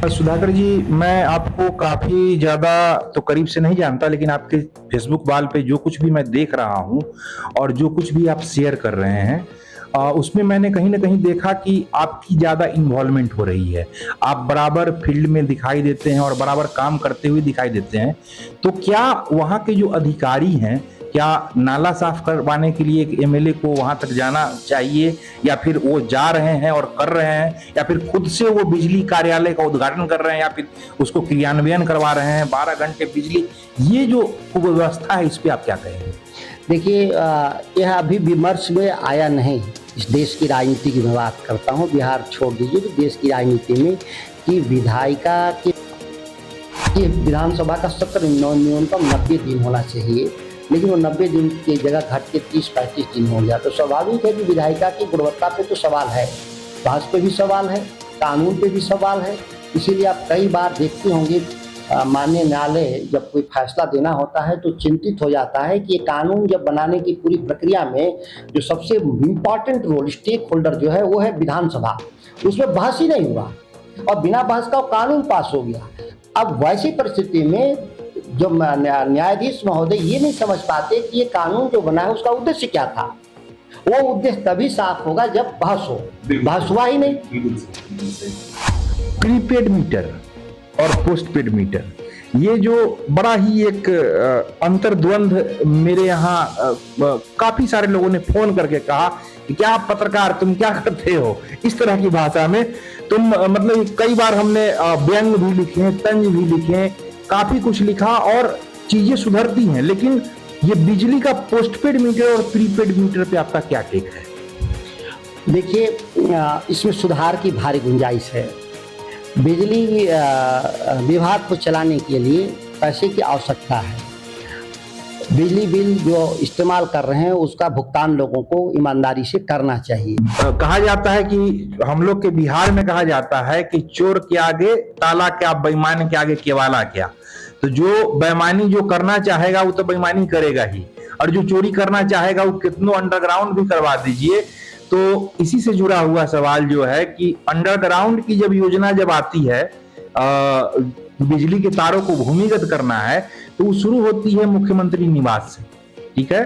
सुधाकर जी, मैं आपको काफी ज्यादा तो करीब से नहीं जानता, लेकिन आपके फेसबुक वाल पे जो कुछ भी मैं देख रहा हूँ और जो कुछ भी आप शेयर कर रहे हैं, उसमें मैंने कहीं ना कहीं देखा कि आपकी ज्यादा इन्वॉल्वमेंट हो रही है। आप बराबर फील्ड में दिखाई देते हैं और बराबर काम करते हुए दिखाई देते हैं। तो क्या वहाँ के जो अधिकारी हैं, क्या नाला साफ करवाने के लिए एक एमएलए को वहां तक जाना चाहिए, या फिर वो जा रहे हैं और कर रहे हैं, या फिर खुद से वो बिजली कार्यालय का उद्घाटन कर रहे हैं, या फिर उसको क्रियान्वयन करवा रहे हैं 12 घंटे बिजली? ये जो व्यवस्था है, इस पे आप क्या कहेंगे? देखिए, यह अभी विमर्श में आया नहीं। इस देश की राजनीति की मैं बात करता हूँ, बिहार छोड़ दीजिए, तो देश की राजनीति में कि विधायिका की विधानसभा का सत्र न्यूनतम 90 दिन होना चाहिए, लेकिन वो 90 दिन की जगह घट के 30-35 दिन हो गया। तो स्वाभाविक है कि विधायिका की गुणवत्ता पे तो सवाल है, बहस पे भी सवाल है, कानून पे भी सवाल है। इसीलिए आप कई बार देखते होंगे माननीय न्यायालय जब कोई फैसला देना होता है तो चिंतित हो जाता है कि ये कानून जब बनाने की पूरी प्रक्रिया में जो सबसे इम्पॉर्टेंट रोल स्टेक होल्डर जो है वो है विधानसभा, उसमें बहस ही नहीं हुआ और बिना बहस का कानून पास हो गया। अब वैसी परिस्थिति में जो न्यायाधीश महोदय ये नहीं समझ पाते कि ये कानून जो बना है उसका उद्देश्य क्या था। वो उद्देश्य तभी साफ होगा जब बहस हो, बहस हुआ ही नहीं। प्रीपेड मीटर और पोस्टपेड मीटर, ये जो बड़ा ही एक अंतर्द्वंद मेरे यहाँ काफी सारे लोगों ने फोन करके कहा कि क्या आप पत्रकार, तुम क्या करते हो, इस तरह की भाषा में तुम, मतलब कई बार हमने व्यंग भी लिखे, तंज भी लिखे, काफी कुछ लिखा और चीजें सुधरती हैं। लेकिन ये बिजली का पोस्टपेड मीटर और प्रीपेड मीटर पे आपका क्या टेक है? देखिए, इसमें सुधार की भारी गुंजाइश है। बिजली विभाग को चलाने के लिए पैसे की आवश्यकता है। बिजली बिल जो इस्तेमाल कर रहे हैं उसका भुगतान लोगों को ईमानदारी से करना चाहिए। कहा जाता है कि हम लोग के बिहार में कहा जाता है कि चोर के आगे ताला क्या, बेईमान के आगे केवाला क्या। तो जो बेईमानी जो करना चाहेगा वो तो बेईमानी करेगा ही, और जो चोरी करना चाहेगा वो कितनों अंडरग्राउंड भी करवा दीजिए। तो इसी से जुड़ा हुआ सवाल जो है कि अंडरग्राउंड की जब योजना जब आती है, बिजली के तारों को भूमिगत करना है, तो वो शुरू होती है मुख्यमंत्री निवास से, ठीक है,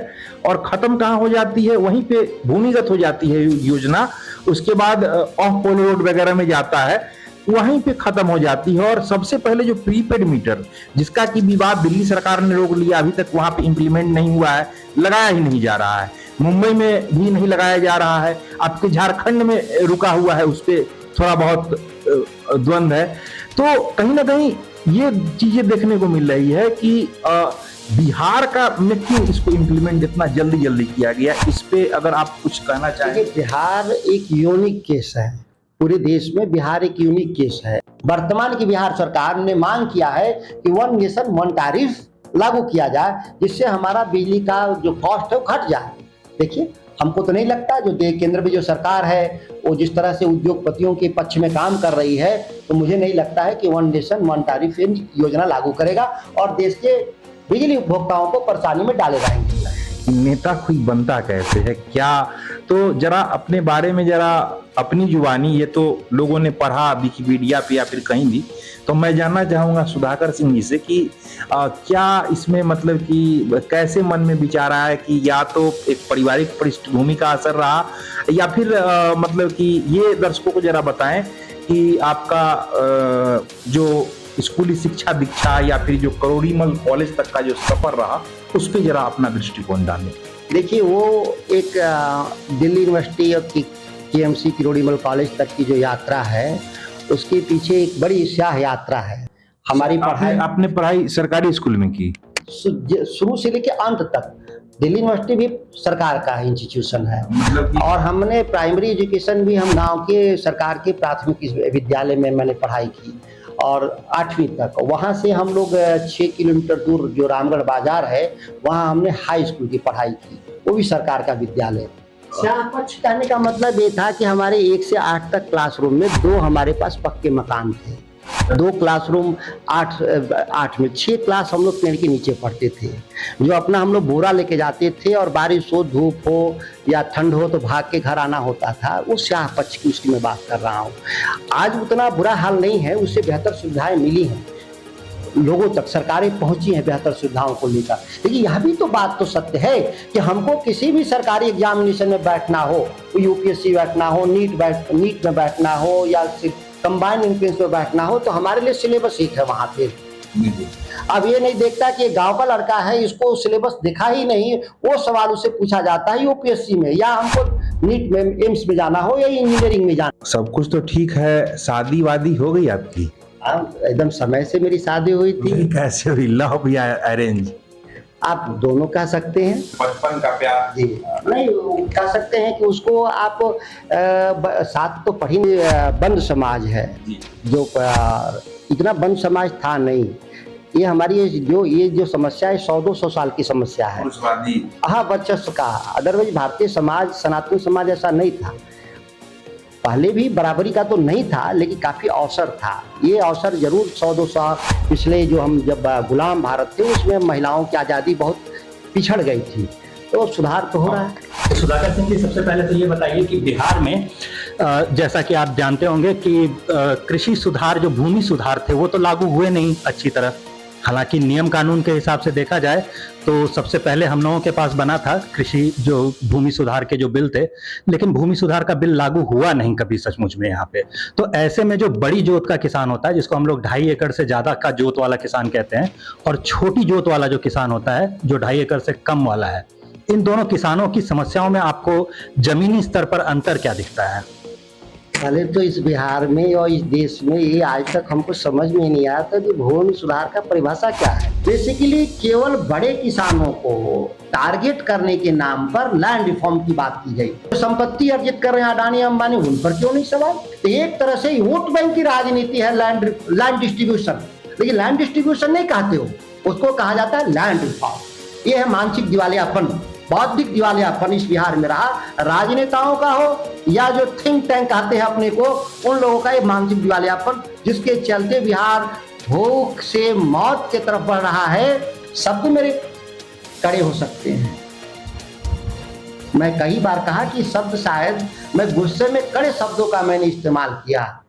और खत्म कहाँ हो जाती है? वहीं पे भूमिगत हो जाती है योजना। उसके बाद ऑफ पोल रोड वगैरह में जाता है, वहीं पे खत्म हो जाती है। और सबसे पहले जो प्रीपेड मीटर, जिसका कि विवाद दिल्ली सरकार ने रोक लिया, अभी तक वहां पे इंप्लीमेंट नहीं हुआ है, लगाया ही नहीं जा रहा है। मुंबई में भी नहीं लगाया जा रहा है, आपके झारखंड में रुका हुआ है, उस पर थोड़ा बहुत द्वंद है। तो कहीं ना कहीं ये चीजें देखने को मिल रही है कि बिहार का में क्यों इसको इम्प्लीमेंट इतना जल्दी किया गया, इस पे अगर आप कुछ कहना चाहें। बिहार एक यूनिक केस है, पूरे देश में बिहार एक यूनिक केस है। वर्तमान की बिहार सरकार ने मांग किया है कि वन नेशन वन टैरिफ लागू किया जाए, जिससे हमारा बिजली का जो कॉस्ट है वो घट जाए। देखिए, हमको तो नहीं लगता जो केंद्र में जो सरकार है वो जिस तरह से उद्योगपतियों के पक्ष में काम कर रही है, तो मुझे नहीं लगता है कि वन नेशन वन टैरिफ योजना लागू करेगा और देश के बिजली उपभोक्ताओं को परेशानी में डालेगा। नेता कोई बनता कैसे है क्या? तो जरा अपने बारे में, जरा अपनी जुबानी, ये तो लोगों ने पढ़ा विकिपीडिया पे या फिर कहीं भी, तो मैं जानना चाहूंगा सुधाकर सिंह जी से कि क्या इसमें मतलब कि कैसे मन में विचार आया कि या तो एक पारिवारिक पृष्ठभूमि का असर रहा, या फिर मतलब कि ये दर्शकों को जरा बताएं कि आपका जो स्कूली शिक्षा दीक्षा या फिर जो करोड़ीमल कॉलेज तक का जो सफर रहा, उस पर जरा अपना दृष्टिकोण डालें। देखिए, वो एक दिल्ली यूनिवर्सिटी और केएमसी करोड़ीमल कॉलेज तक की जो यात्रा है, उसके पीछे एक बड़ी स्याह यात्रा है। हमारी पढ़ाई, आपने पढ़ाई सरकारी स्कूल में की? शुरू से लेकर अंत तक। दिल्ली यूनिवर्सिटी भी सरकार का इंस्टीट्यूशन है, मतलब और हमने प्राइमरी एजुकेशन भी हम गांव के सरकार के प्राथमिक विद्यालय में मैंने पढ़ाई की, और 8वीं तक। वहाँ से हम लोग 6 किलोमीटर दूर जो रामगढ़ बाजार है, वहाँ हमने हाई स्कूल की पढ़ाई की, वो भी सरकार का विद्यालय। स्याह पक्ष कहने का मतलब ये था कि हमारे 1 से 8 तक क्लासरूम में 2 हमारे पास पक्के मकान थे, 2 क्लासरूम 8 में 6 क्लास हम लोग पेड़ के नीचे पढ़ते थे। जो अपना हम लोग बोरा लेके जाते थे और बारिश हो, धूप हो या ठंड हो तो भाग के घर आना होता था। वो स्याह पक्ष की उसकी मैं बात कर रहा हूँ। आज उतना बुरा हाल नहीं है, उससे बेहतर सुविधाएं मिली हैं, लोगों तक सरकारें पहुंची हैं बेहतर सुविधाओं को लेकर। लेकिन यह भी तो बात तो सत्य है कि हमको किसी भी सरकारी एग्जामिनेशन में बैठना हो, यूपीएससी बैठना हो, नीट में बैठना हो या कंबाइंड एंट्रेंस में बैठना हो, तो हमारे लिए सिलेबस एक है वहाँ पे। अब ये नहीं देखता कि गांव का लड़का है, इसको सिलेबस दिखा ही नहीं, वो सवाल उसे पूछा जाता है यूपीएससी में, या हमको नीट में एम्स में जाना हो या इंजीनियरिंग में जाना। सब कुछ तो ठीक है, शादी वादी हो गई आपकी? एकदम समय से मेरी शादी हुई थी। कैसे हुई, लव या अरेंज? आप दोनों कह सकते हैं, बचपन का प्यार। जी नहीं, कह सकते हैं कि उसको आप साथ तो पढ़ी बंद समाज है, जो इतना बंद समाज था नहीं। ये हमारी ये जो समस्या है 100-200 साल की समस्या है, हाँ, वर्चस्व का। अदरवाइज भारतीय समाज, सनातन समाज ऐसा नहीं था। पहले भी बराबरी का तो नहीं था, लेकिन काफी अवसर था। ये अवसर जरूर 100-200 पिछले जो हम जब गुलाम भारत थे उसमें महिलाओं की आज़ादी बहुत पिछड़ गई थी, तो सुधार तो हो रहा है। सुधाकर सिंह जी, सबसे पहले तो ये बताइए कि बिहार में जैसा कि आप जानते होंगे कि कृषि सुधार, जो भूमि सुधार थे, वो तो लागू हुए नहीं अच्छी तरह। हालांकि नियम कानून के हिसाब से देखा जाए तो सबसे पहले हम लोगों के पास बना था कृषि जो भूमि सुधार के जो बिल थे, लेकिन भूमि सुधार का बिल लागू हुआ नहीं कभी सचमुच में यहाँ पे। तो ऐसे में जो बड़ी जोत का किसान होता है, जिसको हम लोग 2.5 एकड़ से ज्यादा का जोत वाला किसान कहते हैं, और छोटी जोत वाला जो किसान होता है जो 2.5 एकड़ से कम वाला है, इन दोनों किसानों की समस्याओं में आपको जमीनी स्तर पर अंतर क्या दिखता है? पहले तो इस बिहार में और इस देश में ये आज तक हमको समझ में नहीं आया था कि भूमि सुधार का परिभाषा क्या है। बेसिकली केवल बड़े किसानों को टारगेट करने के नाम पर लैंड रिफॉर्म की बात की गई। तो संपत्ति अर्जित कर रहे हैं अडानी अंबानी, उन पर क्यों नहीं सवाल? तो एक तरह से वोट बैंक की राजनीति है लैंड डिस्ट्रीब्यूशन, लेकिन लैंड डिस्ट्रीब्यूशन नहीं कहते हो, उसको कहा जाता है लैंड रिफॉर्म। ये है मानसिक दिवालियापन, बौद्धिक दिवालियापन इस बिहार में रहा। राजनेताओं का हो या जो थिंक टैंक कहते हैं अपने को, उन लोगों का ये मानसिक दिवालियापन, जिसके चलते बिहार भूख से मौत की तरफ बढ़ रहा है। शब्द मेरे कड़े हो सकते हैं, मैं कई बार कहा कि शब्द शायद मैं गुस्से में कड़े शब्दों का मैंने इस्तेमाल किया,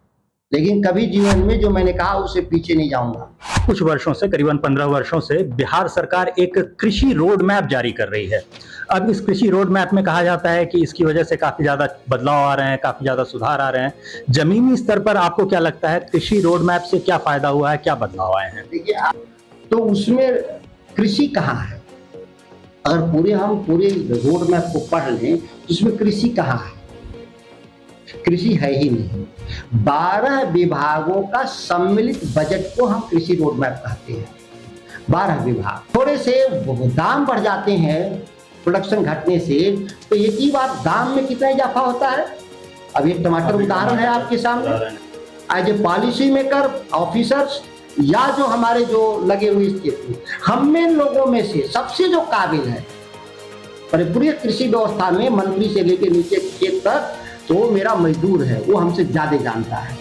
लेकिन कभी जीवन में जो मैंने कहा उससे पीछे नहीं जाऊंगा। कुछ वर्षों से, करीबन 15 वर्षों से बिहार सरकार एक कृषि रोड मैप जारी कर रही है। अब इस कृषि रोड मैप में कहा जाता है कि इसकी वजह से काफी ज्यादा बदलाव आ रहे हैं, काफी ज्यादा सुधार आ रहे हैं। जमीनी स्तर पर आपको क्या लगता है, कृषि रोड मैप से क्या फायदा हुआ है, क्या बदलाव आए हैं? देखिए, तो उसमें कृषि कहाँ है? अगर हम पूरे रोड मैप को पढ़ लें तो उसमें कृषि कहाँ है? कृषि है ही नहीं। 12 विभागों का सम्मिलित बजट को हम कृषि रोड मैप कहते हैं। 12 विभाग, थोड़े से दाम बढ़ जाते हैं प्रोडक्शन घटने से, तो एक ही बात, दाम में कितना इजाफा होता है? अब एक टमाटर उदाहरण है आपके सामने। As a policy maker, officers या जो हमारे जो लगे हुए स्टेट में, हम में लोगों में से सबसे जो काबिल है पूरी कृषि व्यवस्था में, मंत्री से लेकर नीचे खेत तक, तो मेरा मजदूर है, वो हमसे ज्यादा जानता है।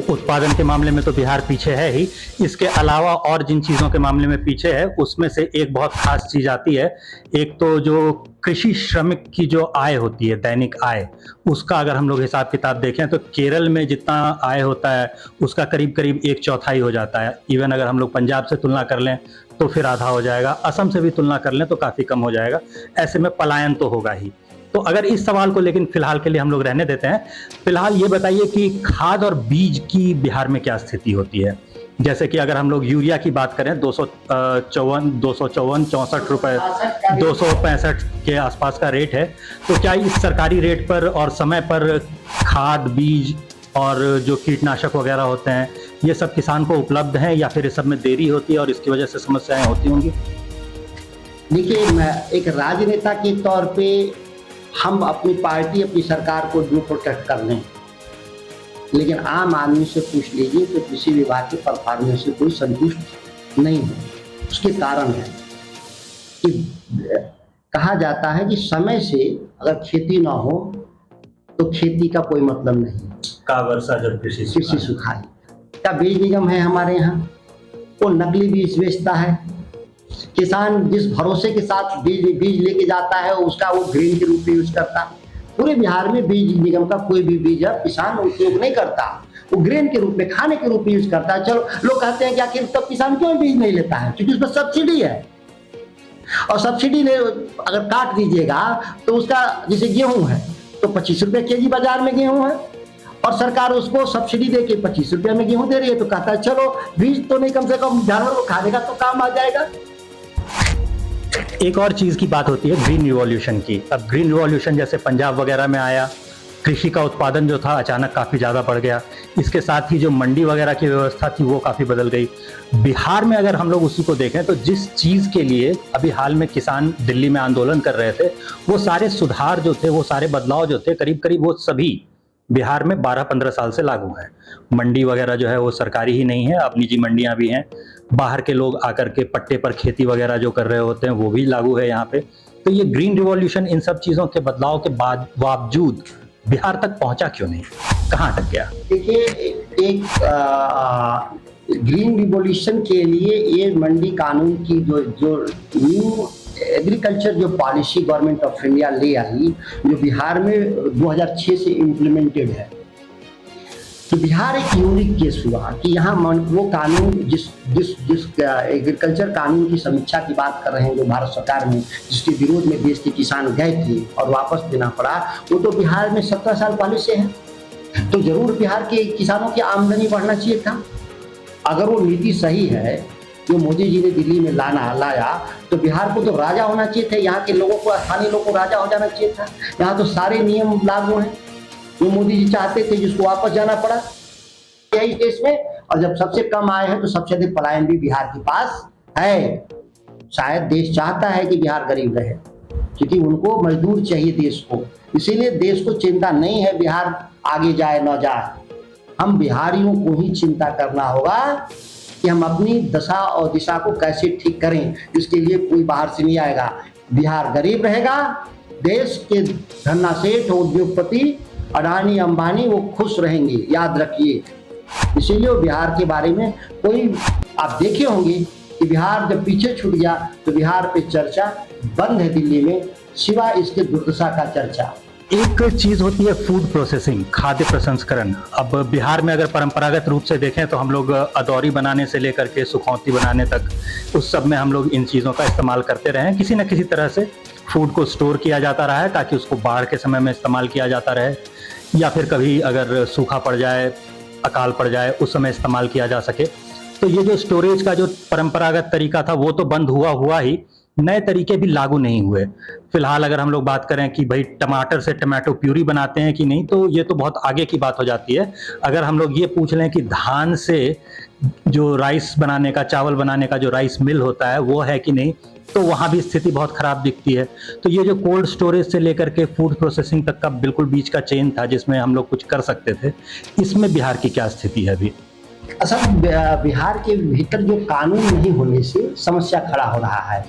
उत्पादन के मामले में तो बिहार पीछे है ही, इसके अलावा और जिन चीज़ों के मामले में पीछे है उसमें से एक बहुत खास चीज़ आती है। एक तो जो कृषि श्रमिक की जो आय होती है, दैनिक आय, उसका अगर हम लोग हिसाब किताब देखें तो केरल में जितना आय होता है उसका करीब करीब 1/4 हो जाता है। इवन अगर हम लोग पंजाब से तुलना कर लें तो फिर आधा हो जाएगा, असम से भी तुलना कर लें तो काफ़ी कम हो जाएगा। ऐसे में पलायन तो होगा ही। तो अगर इस सवाल को लेकिन फिलहाल के लिए हम लोग रहने देते हैं, फिलहाल ये बताइए कि खाद और बीज की बिहार में क्या स्थिति होती है? जैसे कि अगर हम लोग यूरिया की बात करें, 264 रुपए 265 के आसपास का रेट है, तो क्या इस सरकारी रेट पर और समय पर खाद, बीज और जो कीटनाशक वगैरह होते हैं, ये सब किसान को उपलब्ध हैं, या फिर इस सब में देरी होती है और इसकी वजह से समस्याएं होती होंगी? देखिए, मैं एक राजनेता के तौर पे हम अपनी पार्टी, अपनी सरकार को जो प्रोटेक्ट कर लें, लेकिन आम आदमी से पूछ लीजिए तो कृषि विभाग के परफॉर्मेंस से कोई संतुष्ट नहीं है। उसके कारण है कि कहा जाता है कि समय से अगर खेती ना हो तो खेती का कोई मतलब नहीं। का वर्षा जब कृषि सुखाए। का बीज निगम है हमारे यहाँ, वो नकली बीज बेचता है। किसान जिस भरोसे के साथ बीज लेके जाता है उसका वो ग्रेन के रूप में यूज करता है। पूरे बिहार में बीज निगम का कोई भी बीज अब किसान उपयोग नहीं करता, वो ग्रेन के रूप में, खाने के रूप में यूज करता है। चलो लोग कहते हैं कि आखिर तब किसान क्यों बीज नहीं लेता है? क्योंकि उसमें सब्सिडी है, और सब्सिडी ले अगर काट दीजिएगा तो उसका, जैसे गेहूं है तो 25 रुपए केजी बाजार में गेहूं है, और सरकार उसको सब्सिडी देके 25 रुपए में गेहूं दे रही है, तो कहता है चलो बीज तो नहीं, कम से कम जानवर को खाने का तो काम आ जाएगा। एक और चीज की बात होती है ग्रीन रिवॉल्यूशन की। अब ग्रीन रिवॉल्यूशन जैसे पंजाब वगैरह में आया, कृषि का उत्पादन जो था अचानक काफी ज्यादा बढ़ गया। इसके साथ ही जो मंडी वगैरह की व्यवस्था थी वो काफी बदल गई। बिहार में अगर हम लोग उसी को देखें तो जिस चीज के लिए अभी हाल में किसान दिल्ली में आंदोलन कर रहे थे, वो सारे सुधार जो थे, वो सारे बदलाव जो थे, करीब करीब वो सभी बिहार में 12-15 साल से लागू है। मंडी वगैरह जो है वो सरकारी ही नहीं है, अब निजी मंडियां भी हैं। बाहर के लोग आकर के पट्टे पर खेती वगैरह जो कर रहे होते हैं वो भी लागू है यहाँ पे। तो ये ग्रीन रिवॉल्यूशन इन सब चीजों के बदलाव के बावजूद बिहार तक पहुंचा क्यों नहीं, कहाँ अटक गया? देखिए, एक ग्रीन रिवॉल्यूशन के लिए ये मंडी कानून की जो न्यू एग्रीकल्चर जो पॉलिसी गवर्नमेंट ऑफ इंडिया ले आई, जो बिहार में 2006 से इम्प्लीमेंटेड है, तो बिहार एक यूनिक केस हुआ कि यहाँ वो कानून जिस एग्रीकल्चर कानून की समीक्षा की बात कर रहे हैं जो भारत सरकार में, जिसके विरोध में देश के किसान गए थे और वापस देना पड़ा, वो तो बिहार में 17 साल पहले से है। तो जरूर बिहार के किसानों की आमदनी बढ़ना चाहिए था। अगर वो नीति सही है जो मोदी जी ने दिल्ली में लाया, तो बिहार को तो राजा होना चाहिए था, यहाँ के लोगों को, स्थानीय लोगों को राजा हो जाना चाहिए था। यहाँ तो सारे नियम लागू हैं जो मोदी जी चाहते थे, जिसको वापस जाना पड़ा यही देश में। और जब सबसे कम आए हैं तो सबसे अधिक पलायन भी बिहार के पास है। शायद देश चाहता है कि बिहार गरीब रहे, क्योंकि उनको मजदूर चाहिए देश को, इसीलिए देश को चिंता नहीं है बिहार आगे जाए न जाए। हम बिहारियों को ही चिंता करना होगा कि हम अपनी दशा और दिशा को कैसे ठीक करें। इसके लिए कोई बाहर से नहीं आएगा। बिहार गरीब रहेगा, देश के धन्ना सेठ, उद्योगपति, अडानी अंबानी वो खुश रहेंगे, याद रखिए। इसीलिए बिहार के बारे में कोई, आप देखे होंगे कि बिहार जब पीछे छूट गया तो बिहार पे चर्चा बंद है दिल्ली में, सिवाय इसके दुर्दशा का चर्चा। एक चीज होती है फूड प्रोसेसिंग, खाद्य प्रसंस्करण। अब बिहार में अगर परंपरागत रूप से देखें तो हम लोग अदौरी बनाने से लेकर के सुखौंती बनाने तक, उस सब में हम लोग इन चीज़ों का इस्तेमाल करते रहे हैं। किसी न किसी तरह से फूड को स्टोर किया जाता रहा है ताकि उसको बाढ़ के समय में इस्तेमाल किया जाता रहे, या फिर कभी अगर सूखा पड़ जाए, अकाल पड़ जाए, उस समय इस्तेमाल किया जा सके। तो ये जो स्टोरेज का जो परंपरागत तरीका था वो तो बंद हुआ ही, नए तरीके भी लागू नहीं हुए। फिलहाल अगर हम लोग बात करें कि भाई टमाटर से टमाटो प्यूरी बनाते हैं कि नहीं, तो ये तो बहुत आगे की बात हो जाती है। अगर हम लोग ये पूछ लें कि धान से जो राइस बनाने का, चावल बनाने का जो राइस मिल होता है वो है कि नहीं, तो वहाँ भी स्थिति बहुत खराब दिखती है। तो ये जो कोल्ड स्टोरेज से लेकर के फूड प्रोसेसिंग तक का बिल्कुल बीच का चेन था जिसमें हम लोग कुछ कर सकते थे, इसमें बिहार की क्या स्थिति है अभी? असल बिहार के भीतर जो कानून नहीं होने से समस्या खड़ा हो रहा है।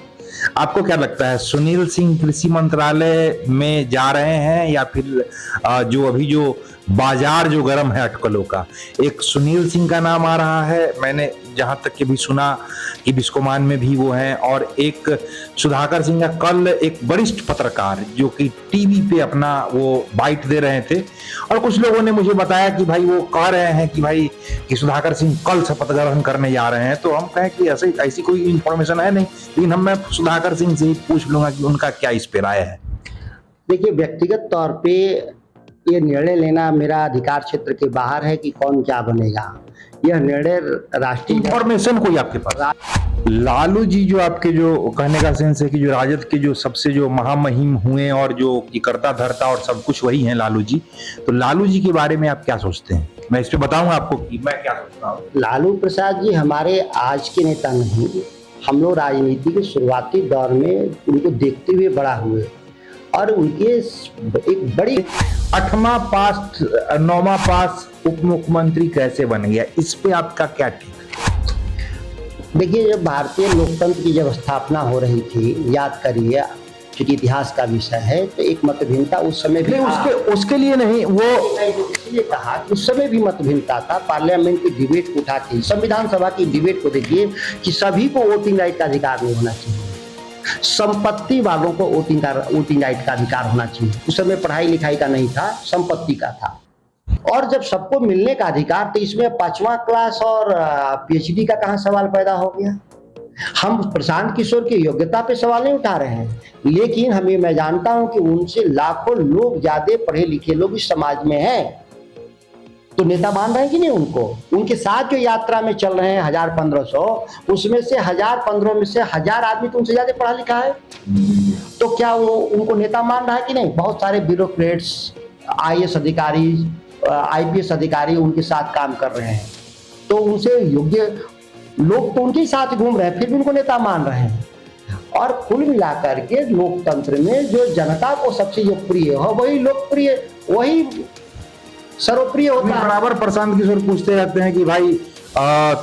आपको क्या लगता है, सुनील सिंह कृषि मंत्रालय में जा रहे हैं, या फिर जो अभी जो बाजार जो गर्म है अटकलों का, एक सुनील सिंह का नाम आ रहा है, मैंने जहां तक के भी सुना कि बिस्कोमान में भी वो हैं, और एक सुधाकर सिंह का कल एक वरिष्ठ पत्रकार जो कि टीवी पे अपना वो बाइट दे रहे थे, और कुछ लोगों ने मुझे बताया कि भाई वो कह रहे हैं कि भाई कि सुधाकर सिंह कल शपथ ग्रहण करने जा रहे हैं। तो हम कहें कि ऐसी कोई इंफॉर्मेशन है नहीं, लेकिन मैं सुधाकर सिंह से ही पूछ लूंगा कि उनका क्या इस पे राय है। देखिए, व्यक्तिगत तौर पे ये निर्णय लेना मेरा अधिकार क्षेत्र के बाहर है कि कौन क्या बनेगा। यह निर्णय राष्ट्रीय इंफॉर्मेशन कोई आपके पास? लालू जी जो आपके, जो कहने का सेंस है कि जो राजद के जो सबसे जो महामहिम हुए और जो कि करता धरता और सब कुछ वही है लालू जी, तो लालू जी के बारे में आप क्या सोचते हैं? मैं इस पे बताऊंगा आपको कि मैं क्या सोचता हूँ। लालू प्रसाद जी हमारे आज के नेता नहीं, हम लोग राजनीति के शुरुआती दौर में उनको देखते हुए बड़ा हुए, और उनके एक बड़ी 8वां पास 9वां पास उप मुख्यमंत्री कैसे बन गया, इस पे आपका क्या ठीक? देखिए, जब भारतीय लोकतंत्र की जब स्थापना हो रही थी, याद करिए चूंकि इतिहास का विषय है तो एक मत भिन्नता उस समय भी नहीं, उसके लिए नहीं, वो इसलिए कहा कि उस समय भी मत भिन्नता था। पार्लियामेंट की डिबेट को उठा के, संविधान सभा की डिबेट को देखिए कि सभी को वोटिंग राइट का अधिकार नहीं होना चाहिए, संपत्ति वालों को वोटिंग राइट का अधिकार होना चाहिए। उस समय पढ़ाई लिखाई का नहीं था, संपत्ति का था। और जब सबको मिलने का अधिकार, तो इसमें 5वां क्लास और पीएचडी का कहां सवाल पैदा हो गया। हम प्रशांत किशोर की योग्यता पे सवाल नहीं उठा रहे हैं, लेकिन मैं जानता हूं कि उनसे लाखों लोग ज्यादा पढ़े लिखे लोग इस समाज में हैं, तो नेता मान रहे हैं कि नहीं उनको। उनके साथ जो यात्रा में चल रहे हैं 1000-1500, उसमें से 1000-1500 में से 1000 आदमी तो उनसे ज्यादा पढ़ा लिखा है, तो क्या वो उनको नेता मान रहा है कि नहीं। बहुत सारे ब्यूरोक्रेट्स, आईएएस अधिकारी, आईपीएस अधिकारी उनके साथ काम कर रहे हैं, तो उनसे योग्य लोग तो उनके ही साथ घूम रहे हैं, फिर भी उनको नेता मान रहे हैं। और कुल मिलाकर के लोकतंत्र में जो जनता को सबसे जो प्रिय हो वही लोकप्रिय, वही सर्वप्रिय होता है। बराबर प्रशांत किशोर पूछते रहते हैं कि भाई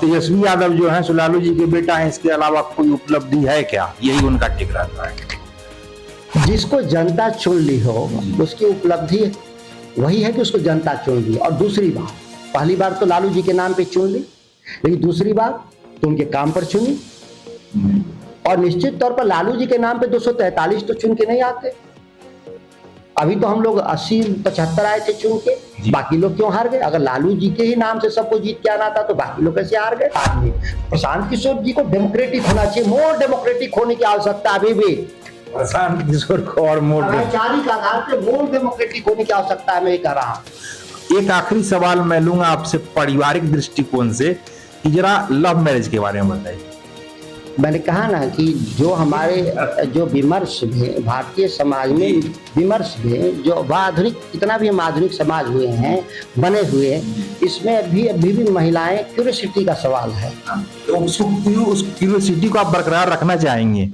तेजस्वी यादव जो है लालू जी के बेटा हैं, इसके अलावा कोई उपलब्धि है क्या, यही उनका टिक रहता है। जिसको जनता चुन ली हो उसकी उपलब्धि वही है कि उसको जनता चुन ली। और दूसरी बात, पहली बार तो लालू जी के नाम पे चुन ली, लेकिन दूसरी बार तो उनके काम पर चुनी। और निश्चित तौर पर लालू जी के नाम पे 243 तो चुन के नहीं आते। अभी तो हम लोग 80-75 आए थे चुन के, बाकी लोग क्यों हार गए। अगर लालू जी के ही नाम से सबको जीत के आना था तो बाकी लोग कैसे हार गए। आदमी प्रशांत किशोर जी को डेमोक्रेटिक होना चाहिए, मोर डेमोक्रेटिक होने की आवश्यकता अभी भी प्रशांत किशोर को और मोर भाईचारे के आधार पे मोर डेमोक्रेटिक होने की आवश्यकता है, मैं ये कह रहा हूँ। एक आखिरी सवाल मैं लूंगा आपसे पारिवारिक दृष्टिकोण से कि जरा लव मैरिज के बारे में बताइए। मैंने कहा ना कि जो हमारे जो विमर्श में भारतीय समाज में विमर्श में जो आधुनिक, कितना भी हम आधुनिक समाज हुए हैं, बने हुए, इसमें अभी भी महिलाएं क्यूरियोसिटी का सवाल है। तो उस क्यूरियोसिटी को आप बरकरार रखना चाहेंगे।